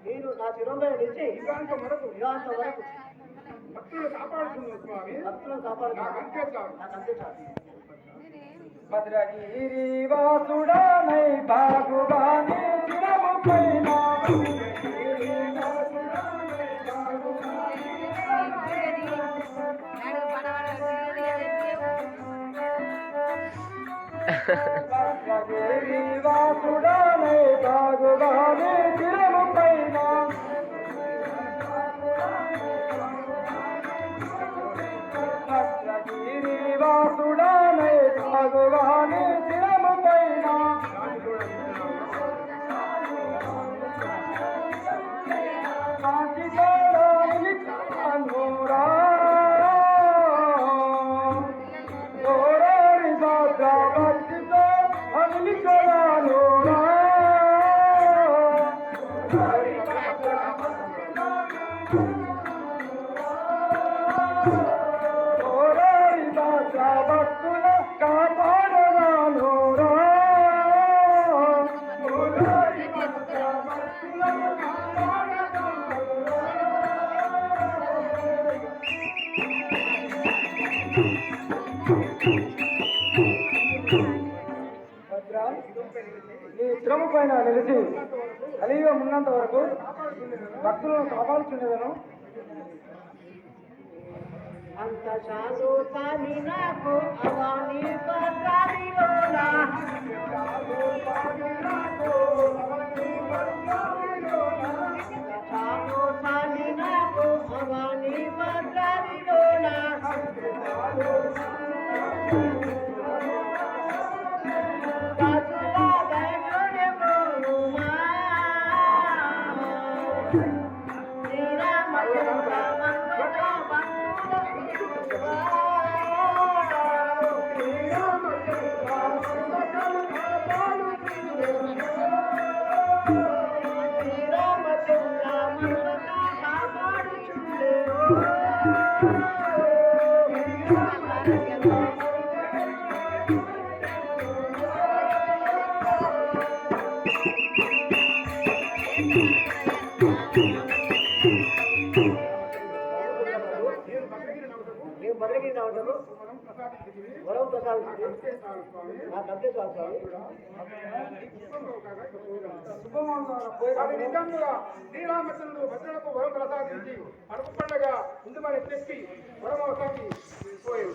మీరు నా శిరువుపై నిలిచి యుగాంతం వరకు భక్తులను కాపాడుతున్నారు స్వామి. నాకు అంతే చాలు. భద్రగిరి వాసుడనై బాగుగాని చిరము పైన భద్రగిరి వాసుడనై బాగుగాని చిరము పైన భద్రగిరి వాసుడనై బాగుగాని చిరము పైన నీ చిరము పైన నిలిచి కలియుగం ఉన్నంత వరకు భక్తులను కాపాడుచుండేదను. అంత చాలు కానీ నాకు అవాని పత్రాలిలోనా చాలు కానీ నాకు అవాని పత్రాలిలోనా వరం ప్రసాదించింది నాకు అంతే చాలు స్వామి. శ్రీరామచంద్రుడు భద్రులకు వరం ప్రసాదించి అడుగు పండగ ముందు మరి చెప్పి వరం అవసరం పోయాడు.